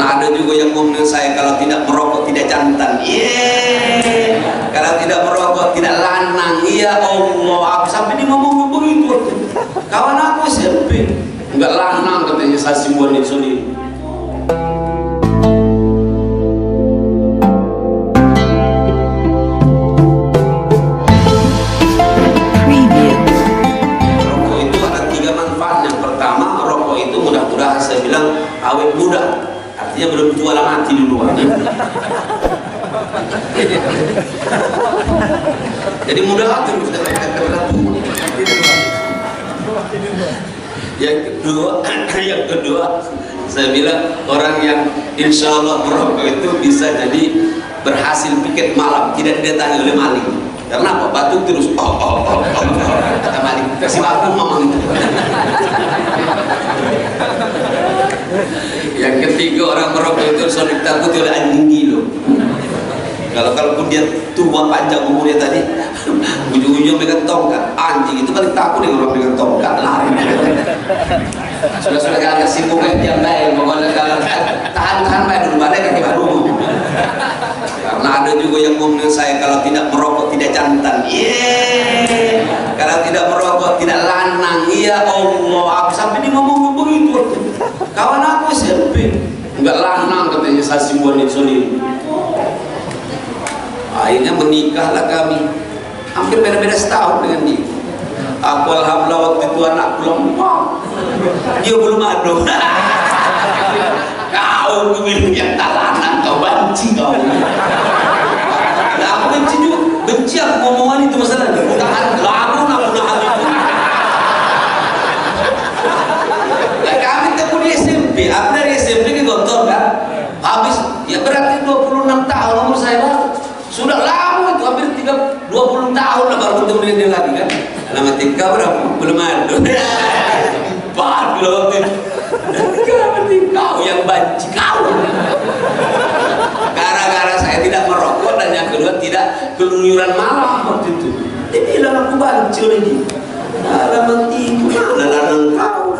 Karena ada juga yang ngomong saya, kalau tidak merokok tidak jantan. Kalau tidak merokok tidak lanang. Ya Allah, aku sampai dia ngomong begitu. Kawan aku SMP enggak lanang katanya, saya simbuan insulin. Rokok itu ada 3 manfaat. Yang pertama, rokok itu mudah-mudahan saya bilang awet muda. Artinya belum tua lah, mati duluan. Jadi mudah hati kita tua. Yang kedua, saya bilang orang yang insya Allah merokok itu bisa jadi berhasil piket malam, tidak didatangi oleh maling. Karena apa? Batuk terus kata maling, kasih aku mamang itu. Yang ketiga, orang merokok itu selalu ditakuti oleh anjing gilo. Kalaupun dia tua panjang umurnya tadi, ujung-ujung pegang tongkat, anjing itu paling takut dengan orang pegang tongkat, lari. Sudah agak sibuk yang baik, pokoknya kalau tahan baik dulu, balik kaki baru. Karena ada juga yang ngomong saya, kalau tidak merokok tidak jantan. Kalau tidak merokok tidak lanang. Ya Allah, aku sampai dia ngomong begitu. Kawan aku SMP enggak lanang katanya, saya simbuan insulin. Akhirnya menikahlah kami, hampir beda-beda setahun dengan dia. Aku alhamdulillah waktu itu anakku lompat, dia belum ada. Kau bilang yang tak lanang, kau benci kau. Nah, aku benci juga, benci aku ngomongan itu masalahnya. Tahan lagu aku nahan itu. Ya kami tempuh di SMP, aku dari SMP ke Gontor kan, habis ya berarti 26 tahun umur saya baru. Sudah lama itu, hampir 20 tahun lah baru ketemu dengan dia lagi kan. Lama tingkah berapa? Belum ada. Padahal kau yang banci kau. Gara-gara saya tidak merokok, dan yang kedua tidak keluyuran malam waktu itu. Dia bilang aku banci lagi. Dalam hatiku, dalam kau.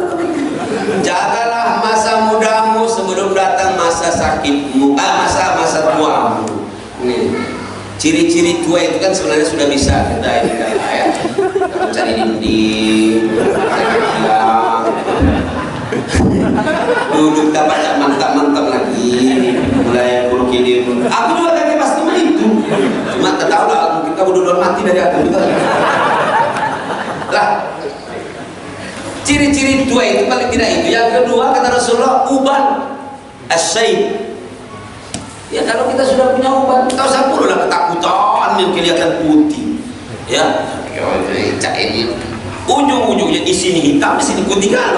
Jagalah masa mudamu sebelum datang masa sakitmu, masa tuamu. Nih. Ciri-ciri tua itu kan sebenarnya sudah bisa kita ini kan ya, cari dinding, duduk tak baca mantap-mantap lagi, mulai buruk ini. Aku juga tadi pasti begitu, cuma tak tahu lah, mungkin kamu duluan mati dari aku gitu. Lah, ciri-ciri tua itu paling tidak itu. Yang kedua kata Rasulullah, uban as-sayyid. Ya kalau kita sudah punya uban, tak usah perlu lah ketakutan yang kelihatan putih. Ya, cak ini ujung-ujungnya di sini hitam, di sini putih kan.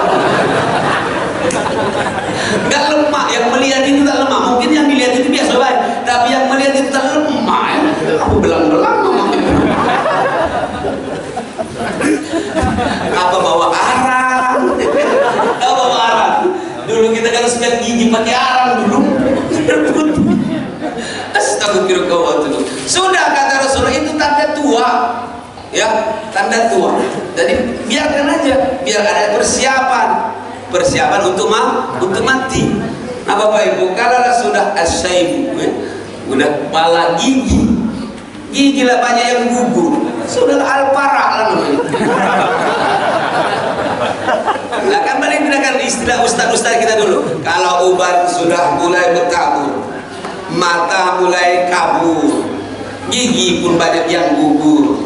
Gak lemah, yang melihat itu tak lemah. Mungkin yang dilihat itu biasa baik, tapi yang melihat itu tak lemah. Aku belang-belang ngomong. Apa bawa arang? Apa bawa arang? Dulu kita kan sikat gigi pakai arang dulu. Astagfirullah. Sudah kata Rasulullah, itu tanda tua, ya tanda tua. Jadi biarkan aja, biar ada persiapan untuk mati. Nah Bapak Ibu, kalau sudah asyaibu, udah kepala gigi lah banyak yang gugur, sudah al-parah lah namanya. Nah kan paling tidak kan istilah ustaz-ustaz kita dulu, kalau uban sudah mulai berkabur, mata mulai kabur, gigi pun banyak yang gugur,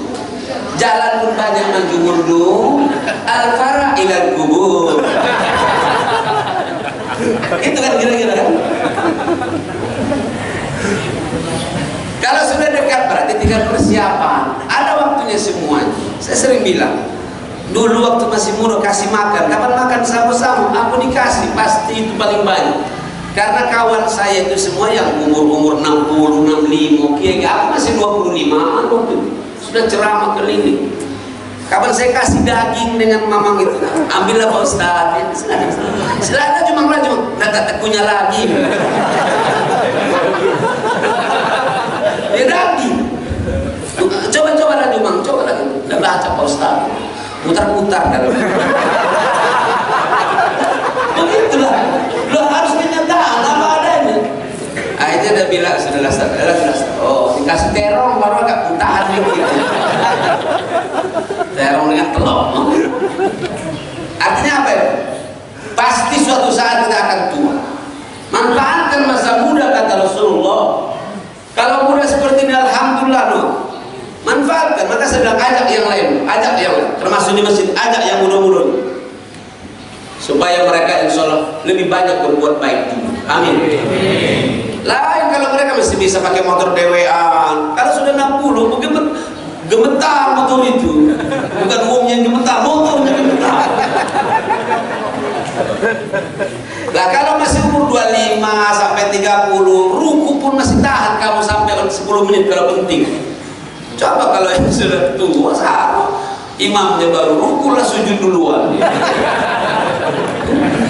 jalan pun banyak menjumur, al-farah ilal kubur. Itu kan kira-kira kan. Kalau sudah dekat berarti tinggal persiapan, ada waktunya semuanya. Saya sering bilang, dulu waktu masih muda kasih makan, kapan makan sama-sama, aku dikasih pasti itu paling banyak. Karena kawan saya itu semua yang umur 60, 65, aku masih 25 waktu itu. Sudah ceramah keliling. Kapan saya kasih daging dengan mamang itu, ambillah Pak Ustaz, ya, silahkan cuma tak punya lagi. Ya daging. Coba lagi Mang, coba lagi. Udah baca Pak Ustaz, putar-putar kan. Begitulah. Lo harus kenyataan apa adanya. bilang sudah oh dikasih terong baru agak putahan dikit. Terong dengan telur. Artinya apa ya? Pasti suatu saat kita akan tua. Manfaatkan masa muda kata Rasulullah. Kalau muda seperti ini alhamdulillah no. Manfaatkan. Maka saya bilang ajak yang lain, termasuk di masjid, ajak yang muda-muda supaya mereka insya Allah lebih banyak berbuat baik juga. Amin. Lain kalau mereka masih bisa pakai motor dewean. Kalau sudah 60 mungkin gemetar motor itu. Bukan uangnya yang gemetar, motornya gemetar. Lah kalau masih umur 25 sampai 30, ruku pun masih tahan kamu sampai 10 menit kalau penting. Coba kalau yang sudah tua sama imamnya baru ruku lah sujud duluan.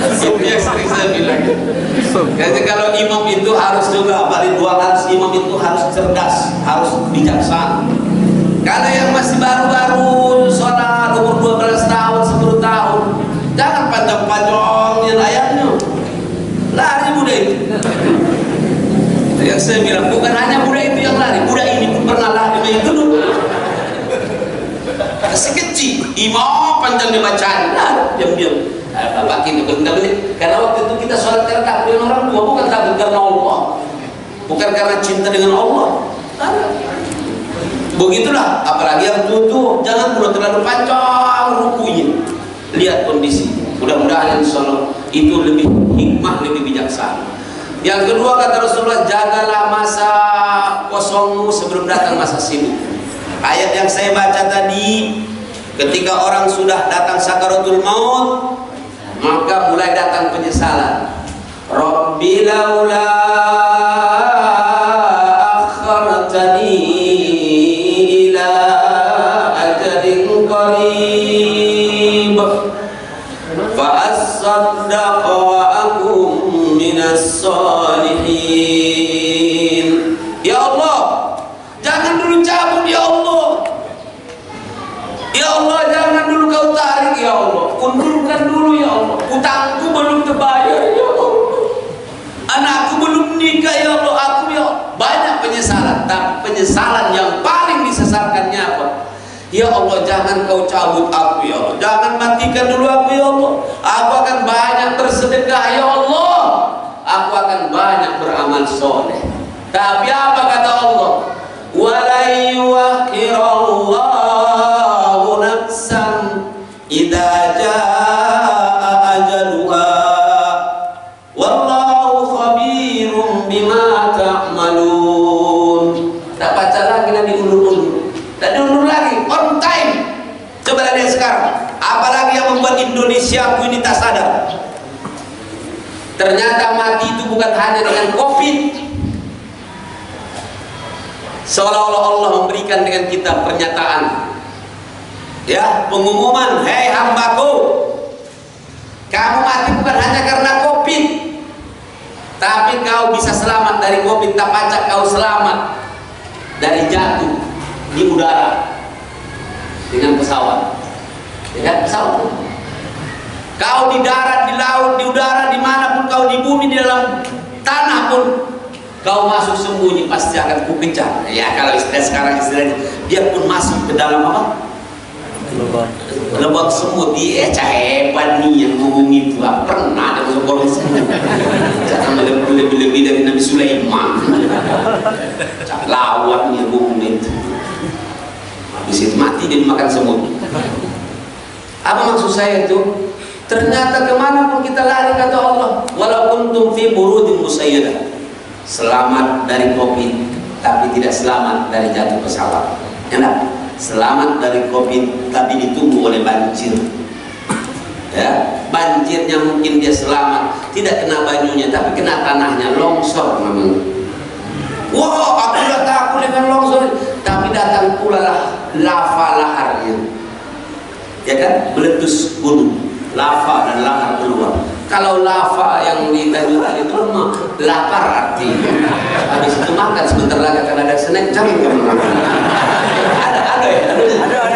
Itu yang sering saya bilang. Jadi kalau imam itu harus juga balik dua harus imam itu harus cerdas, harus bijaksana. Kalau yang masih baru-baru sholat umur 12 tahun, 10 tahun, jangan panjang-panjangin ayatnya. Lari muda itu. Itu yang saya bilang, bukan hanya muda itu yang lari, muda ini pun pernah lari itu dulu. Masih kecil, imam panjang dibacaan, diam-diam. Bapak kita karena waktu itu kita sholat takut dengan orang tua, bukan takut karena Allah, bukan karena cinta dengan Allah. Begitulah, apalagi yang tua, jangan pula terlalu panjang rukunya. Lihat kondisi. Mudah-mudahan insyaallah itu lebih hikmah, lebih bijaksana. Yang kedua kata Rasulullah, jagalah masa kosongmu sebelum datang masa sibuk. Ayat yang saya baca tadi, ketika orang sudah datang sakaratul maut, maka mulai datang penyesalan. Rabbi laula akhartani ila ajalin qarib fa asaddaqa wa akum minas salihin. Ya Allah, jangan dulu cabut ya Allah. Ya Allah, jangan dulu kau tarik ya Allah. Undurkan dulu ya Allah. Utangku belum terbayar ya Allah. Anakku belum nikah ya Allah. Aku ya banyak penyesalan. Tapi penyesalan yang paling disesatkannya apa? Ya Allah, jangan kau cabut aku ya Allah. Jangan matikan dulu aku ya Allah. Aku akan banyak bersedekah ya Allah. Aku akan banyak beramal soleh. Tapi apa kata Allah? Wala yuakhirallahu nafsan idza jaa ajaluha wallahu khabirum bima ta'malun. Tak baca lagi, nanti diundur-undur dan diundur lagi, on time. Coba lihat sekarang, apalagi yang membuat Indonesia ini tak sadar. Ternyata mati itu bukan hanya dengan COVID. Seolah-olah Allah memberikan dengan kita pernyataan, ya, pengumuman, hei hambaku, kamu mati bukan hanya karena COVID, tapi kau bisa selamat dari COVID. Tak pacak kau selamat dari jatuh di udara dengan pesawat, ya, pesawat. Kau di darat, di laut, di udara, dimanapun kau, di bumi, di dalam tanah pun kau masuk sembunyi, pasti akan kukejar. Ya, kalau istilah sekarang istilahnya, biarpun masuk ke dalam apa? Lubang semut. Dia hebat nih yang ngomong itu. Pernah ada masuk kolong semut. Jangan lebih-lebih dari Nabi Sulaiman. Lawak nih yang ngomong itu. Habis itu mati dia dimakan semut. Apa maksud saya itu? Ternyata kemanapun kita lari kata Allah, walau kuntum fi burudin musayyadah, selamat dari COVID, tapi tidak selamat dari jatuh pesawat. Enak, selamat dari COVID, tapi ditunggu oleh banjir. Ya, banjirnya mungkin dia selamat, tidak kena banyunya, tapi kena tanahnya, longsor namanya. Wow, aku sudah takut dengan longsor, tapi datang pula lah lava laharnya, ya kan, meletus gunung, lava dan lahar keluar. Kalau lava yang di Tanjung itu mah lapar artinya. Habis itu makan, sebentar lagi akan ada snack, jangan kamu makan. Ada ya? Ada.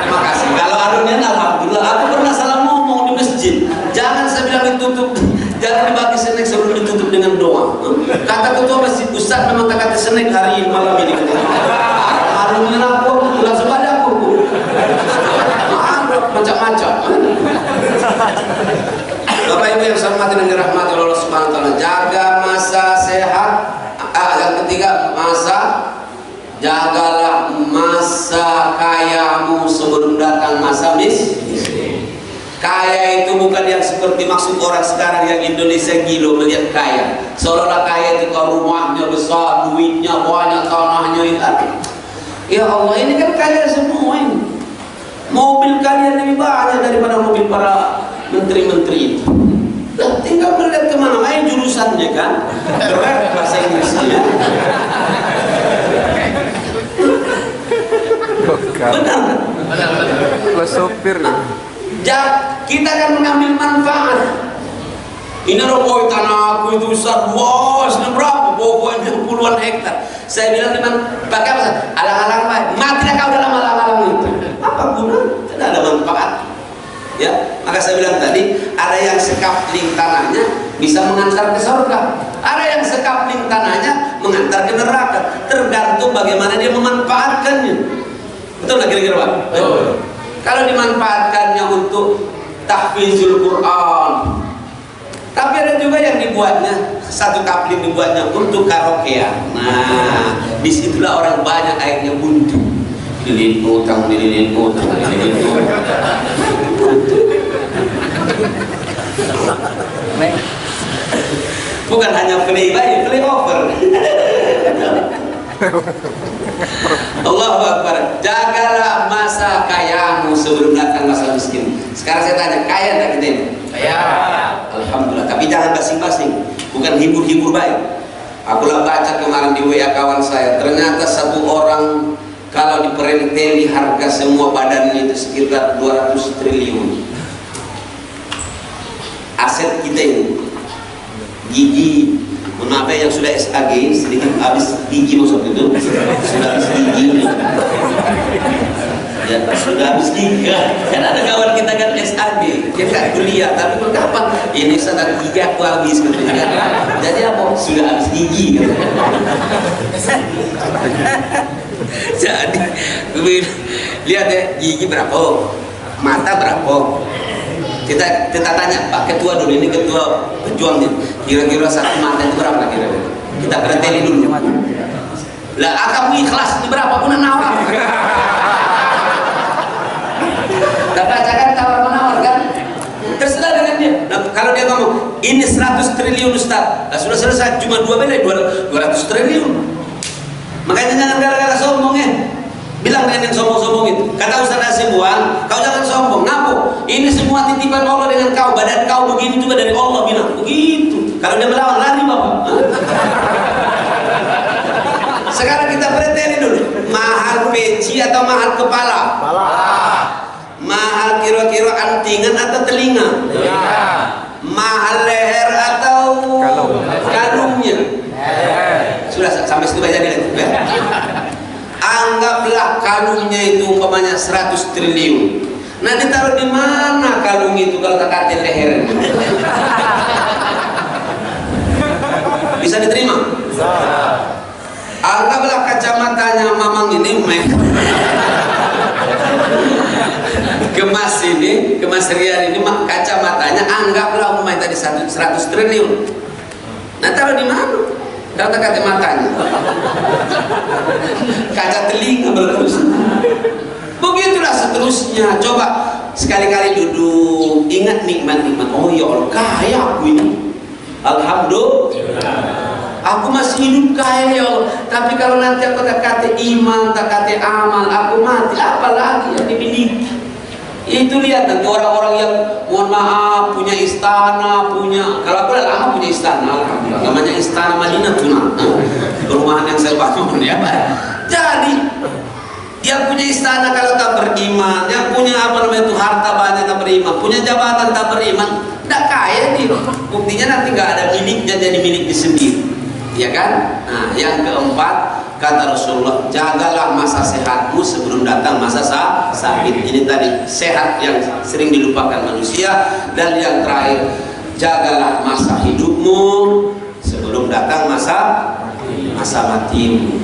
Terima kasih. Kalau adonnya alhamdulillah. Aku pernah salah ngomong di masjid. Jangan saya bilang ditutup, jangan dibagi snack sebelum ditutup dengan doa. Kata ketua masjid, Ustaz memang tak kata Senin hari ini malam ini. Malam ini aku langsung ada aku. Macam-macam. Bapak Ibu yang saya hormati dan dirahmati Allah Subhanahu wa taala, jaga masa sehat. Yang ketiga, jagalah masa kayamu sebelum datang masa miskin. Kaya itu bukan yang seperti maksud orang sekarang yang Indonesia gila melihat kaya. Seolah-olah kaya itu kalau rumahnya besar, duitnya banyak, tanahnya itu. Ya Allah, ini kan kaya semua ini. Mobil kalian lebih banyak daripada mobil para menteri-menteri itu. Dan tinggal melihat kemana main jurusannya kan. Keren bahasa Inggrisnya. Benar. Benar. Sopir. Kita akan mengambil manfaat. Ini rokok tanah aku itu besar, luas, berapa? Pokoknya puluhan hektar. Saya bilang dengan pakai apa? Alang-alang baik. Matilah kau dalam alang-alang itu. Apa guna? Tidak ada manfaat. Ya, maka saya bilang tadi ada yang sekapling tanahnya bisa mengantar ke surga. Ada yang sekapling tanahnya mengantar ke neraka. Tergantung bagaimana dia memanfaatkannya. Betul nggak kira-kira Pak? Kalau dimanfaatkannya untuk tahfizul Quran, tapi ada juga yang dibuatnya satu kapling dibuatnya untuk karaokean. Nah, disitulah orang banyak akhirnya buntu. Dilin utang. Bukan hanya play over. Allahu Akbar. Jagalah masa kayamu sebelum datang masa miskin. Sekarang saya tanya, kaya enggak kita ini? Kaya. Alhamdulillah. Tapi jangan basing-basing. Bukan hibur-hibur baik. Aku lah baca kemarin di WA kawan saya. Ternyata satu orang kalau diperenteli harga semua badannya itu sekitar 200 triliun. Aset kita ini. Gigi. Menapa yang sudah SAG sedikit habis gigi maksud itu sudah habis gigi ya sudah habis gigi kan ada kawan kita kan SAG dia kan kuliah tapi kapan ini sadar gigi aku habis gitu kan jadi apa sudah habis gigi gitu. Jadi lihat ya gigi berapa mata berapa kita tanya Pak Ketua dulu, ini Ketua pejuangnya, kira-kira satu mata itu berapa kira-kira? Kita preteli dulu. Lah kamu ikhlas itu berapa pun nawar. Kita bacakan tawar menawar kan? Terserah dengan dia. Nah, kalau dia ngomong ini 100 triliun Ustaz, nah, sudah selesai cuma 200 triliun. Makanya jangan gara-gara sombong ya. Bilang dengan yang sombong-sombong itu, kata Ustaz Hasibuan, kau jangan sombong, ngaku ini semua titipan Allah dengan kau, badan kau begini juga dari Allah, bilang begitu. Kalau dia melawan lari Bapak. Sekarang kita preteli dulu, mahal peci atau mahal kepala? Mahal kira-kira antingan atau telinga? Mahal leher atau kalungnya? Sudah sampai situ baca dulu ya. Anggaplah kalungnya itu umpamanya 100 triliun. Nah ditaruh di mana kalung itu kalau tak kata leher? Bisa diterima? Bisa. Anggaplah kacamatanya mamang ini kemas Rian ini kacamatanya anggaplah umpamanya tadi 100 triliun. Nah taruh di mana? Kata-kata matanya, kaca telinga berterus. Begitulah seterusnya. Coba sekali-kali duduk, ingat nikmat-nikmat. Oh ya Allah, kaya aku ini. Alhamdulillah. Aku masih hidup kaya ya Allah. Tapi kalau nanti aku tak kata iman, tak kata amal, aku mati. Apalagi yang dimiliki? Itu lihat nanti orang-orang yang mohon maaf punya istana, kalau aku lama punya istana, namanya Istana Madinah Tuna, perumahan yang saya bangun ya Pak. Jadi yang punya istana kalau tak beriman, yang punya apa namanya itu harta banyak tak beriman, punya jabatan tak beriman, tidak kaya dia. Buktinya nanti nggak ada miliknya jadi milik sendiri, ya kan? Nah, yang keempat kata Rasulullah, jagalah masa sehatmu sebelum datang masa sakit. Ini tadi sehat yang sering dilupakan manusia. Dan yang terakhir, jagalah masa hidupmu sebelum datang masa matimu.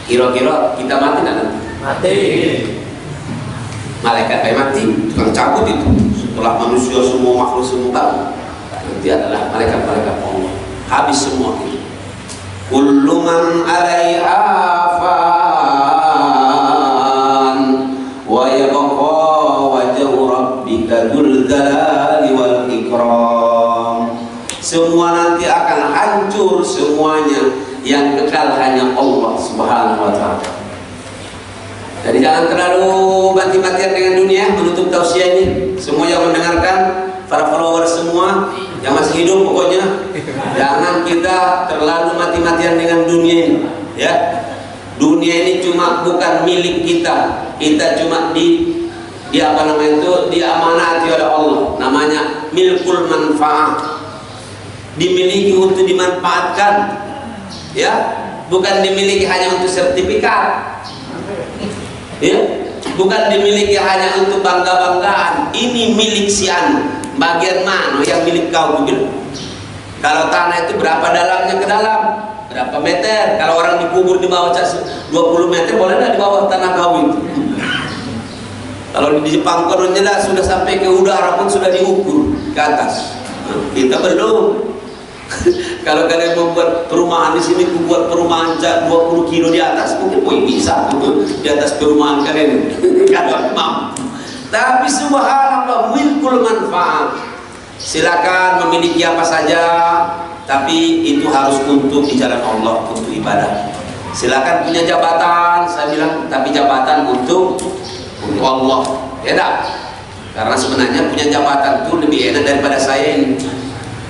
Kira-kira kita mati tidak? Mati. Malaikat kayak mati, tukang cabut itu. Setelah manusia semua makhluk semua nanti adalah malaikat-malaikat Allah. Habis semua itu. Kullu man 'alaiha fan wa yabqa wajhu rabbika dzul jalali wal ikram. Semua nanti akan hancur semuanya, yang kekal hanya Allah Subhanahu wa taala. Jadi jangan terlalu mati-matian dengan dunia. Menutup tausiah ini, semua yang mendengarkan, para follower semua yang masih hidup, pokoknya jangan kita terlalu mati-matian dengan dunia ini, ya. Dunia ini cuma bukan milik kita. Kita cuma diamanati oleh Allah. Namanya milkul manfaat. Dimiliki untuk dimanfaatkan, ya, bukan dimiliki hanya untuk sertifikat, ya, bukan dimiliki hanya untuk bangga-banggaan. Ini milik si anu. Bagian mana yang milik kau? Bilang. Kalau tanah itu berapa dalamnya ke dalam? Berapa meter? Kalau orang dikubur di bawah 20 meter, boleh nggak di bawah tanah kau itu? Kalau di Jepang kononnya sudah sampai ke udara pun sudah diukur ke atas. Kita belum. Kalau kalian membuat perumahan di sini, buat perumahan 20 kilo di atas, mungkin bisa di atas perumahan kalian. Kalau mampu. Tapi subhanallah, milkul manfaat. Silakan memiliki apa saja, tapi itu harus untuk di jalan Allah, untuk ibadah. Silakan punya jabatan, saya bilang, tapi jabatan untuk Allah, ya tak? Karena sebenarnya punya jabatan itu lebih enak daripada saya ini.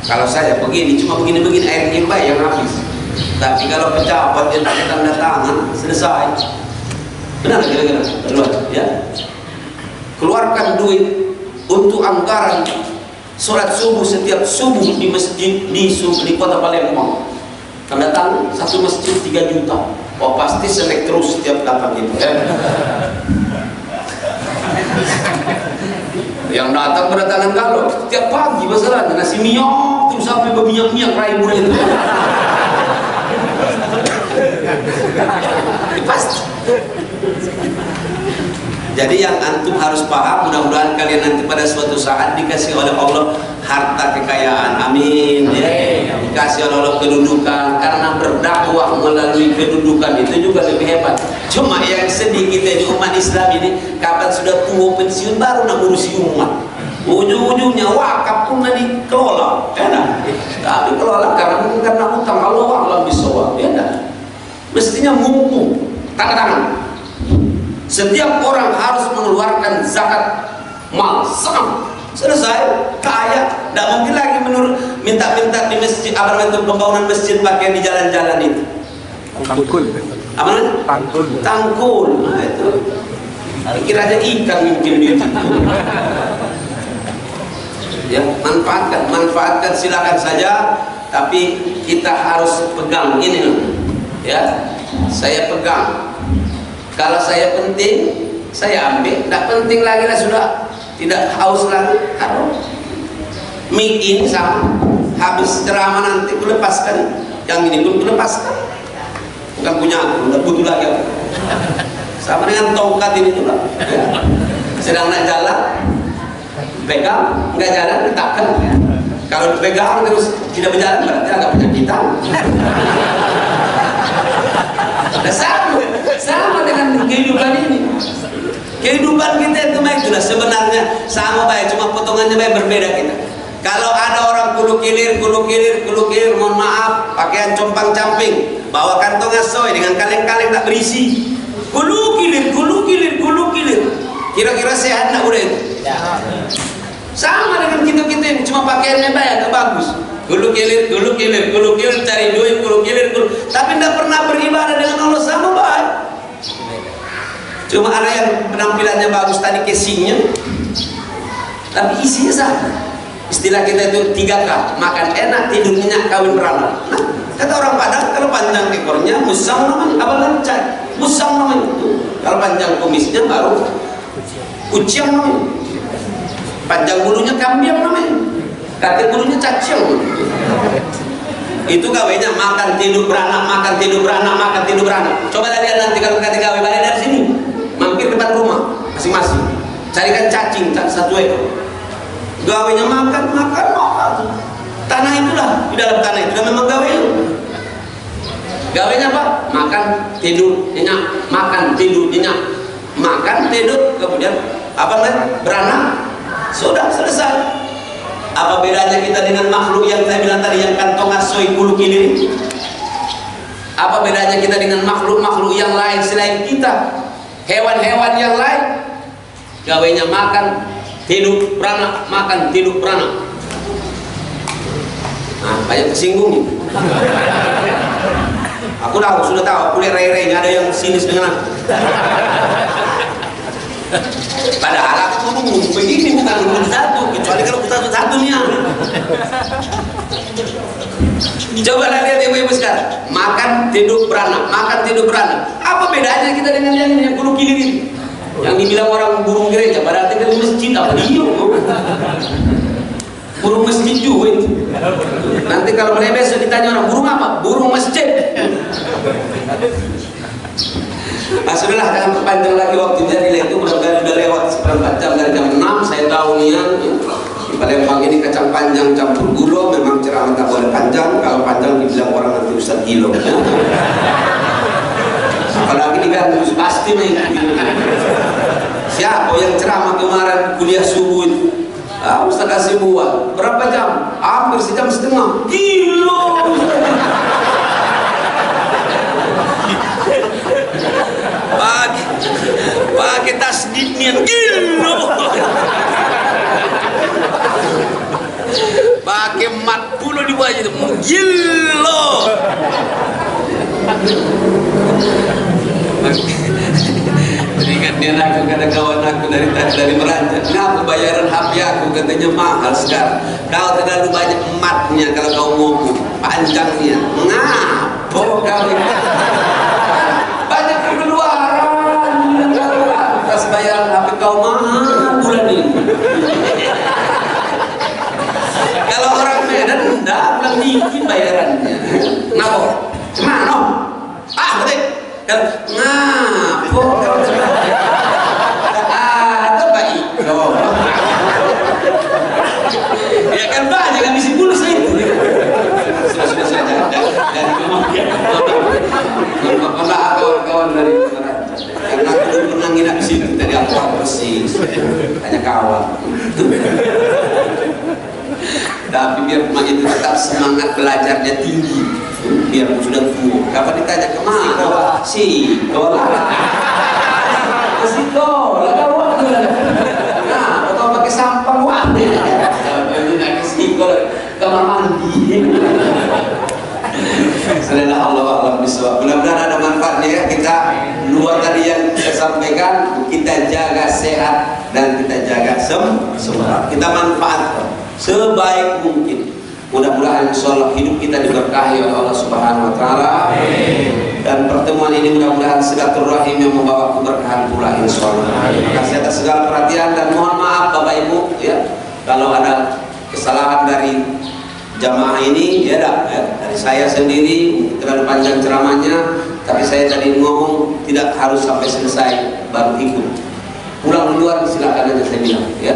Kalau saya begini, cuma begini-begini air nyimbai yang habis. Tapi kalau pejabat dia tanda tangan, selesai. Benar kira-kira? Keluar, ya. Keluarkan duit untuk anggaran sholat subuh setiap subuh di masjid di kota Palembang. Tanda tangan satu masjid 3 juta. Oh pasti selek terus setiap datang itu. Yang datang berdatangan kalau setiap pagi masalahnya nasi minyak terus sampai berminyak-minyak rai murah itu. Pasti. Jadi yang antum harus paham, mudah-mudahan kalian nanti pada suatu saat dikasih oleh Allah harta kekayaan, amin, ya. Dikasih oleh Allah kedudukan, karena berdakwah melalui kedudukan itu juga lebih hebat. Cuma yang sedih kita di umat Islam ini, kapan sudah tua pensiun baru nak ngurusi umat. Ujung-ujungnya wakaf pun dikelola, enak. Tapi kelola karena mungkin karena utang, Allah alam bisawab, enak. Mestinya mumpung, tangan-tangan. Setiap orang harus mengeluarkan zakat mal, saham. Selesai, kaya. Tidak mungkin lagi minta-minta di masjid, apa itu pembangunan masjid pakai di jalan-jalan itu. Tangkul. Apa namanya? Tangkul. Tangkul. Nah itu. Pikir aja ikan mungkin itu. Ya, manfaatkan silakan saja. Tapi kita harus pegang ini, ya. Saya pegang. Kalau saya penting, saya ambil. Tidak penting lagi lah sudah. Tidak haus lagi. Taruh. Mic ini sama. Habis ceramah nanti ku lepaskan. Yang ini pun ku lepaskan. Bukan punya aku. Tidak butuh lagi aku. Sama dengan tongkat ini juga. Sedang nak jalan, pegang. Enggak jalan, letakkan. Kalau dipegang terus tidak berjalan, berarti agak punya kita. Sama dengan kehidupan ini. Kehidupan kita itu itulah sebenarnya sama baik, cuma potongannya baik berbeda kita. Kalau ada orang kulu kilir, mohon maaf, pakaian compang camping, bawa kantong asoy dengan kaleng-kaleng tak berisi, kulu kilir. Kira-kira sehat nak udah itu? Sama dengan kita yang cuma pakaiannya baik, agak bagus. Kulu kilir, cari duit, tapi tidak pernah beribadah dengan Allah sama baik. Cuma ada yang penampilannya bagus tadi casingnya, tapi isinya sama. Istilah kita itu 3K, makan enak, tidur nyenyak, kawin beranak. Nah, kata orang Padang kalau panjang ekornya musang namanya, apa lancai? Musang namanya. Kalau panjang kumisnya baru uciang namanya. Panjang bulunya kambiang namanya. Kata gurunya cacing. Itu gawainya makan tidur beranak, makan tidur beranak, makan tidur beranak. Coba lihat nanti kalau kata gawe balik dari sini, mampir depan rumah masing-masing, carikan cacing satu ekor. Gawainya makan, makan, makan. Tanah itulah, di dalam tanah itu memang gawainya. Gawainya apa? Makan, tidur, nyenyak, makan, tidur, nyenyak, makan, tidur, kemudian apa namanya? Beranak. Sudah selesai. Apa bedanya kita dengan makhluk yang saya bilang tadi yang kantong asoi bulu kilir? Apa bedanya kita dengan makhluk-makhluk yang lain selain kita? Hewan-hewan yang lain gawainya makan, tidur, beranak, makan, tidur, beranak. Nah, banyak kesinggung nih. Aku tahu, sudah tahu, aku lihat rai-rainya ada yang sinis dengan aku. Padahal aku ngomong begini bukan umur satu, kecuali kalau satu nih. Coba lihat ibu-ibu sekarang, makan tidur beranak, makan tidur beranak. Apa bedanya kita dengan yang bulu kilir ini? Yang dibilang orang burung gereja, padahal kita di masjid apa dia? Burung masjid juga itu. Nanti kalau mulai besok ditanya orang burung apa? Burung masjid. Nah sudahlah, jangan perpanjang lagi waktunya. Nilai itu mudah-mudahan sudah lewat seperempat jam dari jam 6. Saya tahu nih di Palembang ini kacang panjang campur gula. Memang ceramah tak boleh panjang. Kalau panjang dibilang orang nanti Ustaz gilo. Apalagi digantung pasti nih. Siapa yang ceramah kemarin kuliah subuh itu? Ustaz kasih buat berapa jam? Hampir sejam setengah. Gilo. Pakai tasdidnya gilo. Pakai mat puluh di bawah itu gilo. Teringat dia aku kata kawan aku dari Meranjang, kenapa bayaran HP aku katanya mahal sekarang. Kau terlalu banyak matnya kalau kau ngomong panjangnya. Ngapa kau banyak pengeluaran? Pas bayaran HP kau mahal bulan ini. Kalau orang Medan enggak, bilang dikit bayarannya. Kenapa? Mana? Betul. Ngapo? Ada baik. Ya kan banyak kan isi pulsa itu. Sudah dari kemudian. Kawan-kawan dari karena aku dulu pernah nginap di situ, tadi aku bersih, hanya kawan. Tapi biar begitu tetap semangat belajarnya tinggi. Biar sudah tua. Kapan ditanya kemana? Sekolah. Sekolah kawan. Nah, atau pakai sampah wadah. Ini sekolah kamar mandi. Semoga Allah bisawab. Mudah-mudahan ada manfaatnya ya. Kita luar tadi yang saya sampaikan, kita jaga sehat dan kita jaga semangat. Kita manfaatkan sebaik mungkin. Mudah-mudahan insyaallah hidup kita diberkahi oleh Allah Subhanahu wa taala. Dan pertemuan ini mudah-mudahan silaturahim yang membawa keberkahan pula insyaallah. Terima kasih atas segala perhatian dan mohon maaf Bapak Ibu ya kalau ada kesalahan dari jamaah ini ya dari saya sendiri terlalu panjang ceramahnya, tapi saya tadi ngomong tidak harus sampai selesai baru ikut. Pulang duluan silakan aja saya bilang ya.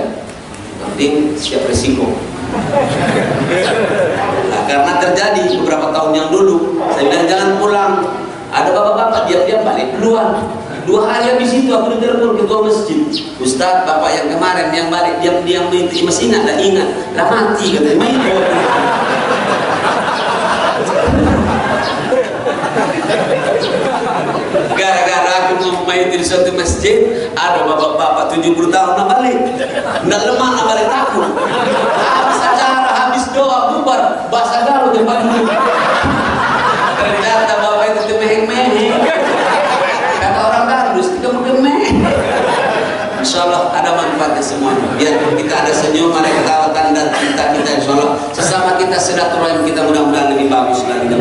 Penting siap resiko. Nah, karena terjadi beberapa tahun yang dulu saya bilang jangan pulang, ada bapak-bapak diam-diam balik duluan. 2 hari habis itu aku ditelepon ketua masjid, Ustaz bapak yang kemarin yang balik diam-diam itu masih ingat lah mati katanya main. Gara-gara aku mau main di suatu masjid, ada bapak-bapak 70 tahun nak balik, nggak lemah nak balik takut. Habis acara, habis doa bubar, bahasa galau di pagi. Ternyata bapak itu temeh-meh. Kata orang Darus, kita mengemeh. Insyaallah ada manfaatnya semuanya. Biar kita ada senyum, ada ketawa, tanda kita insyaallah. Sesama kita silaturahim kita mudah-mudahan lebih bagus lagi.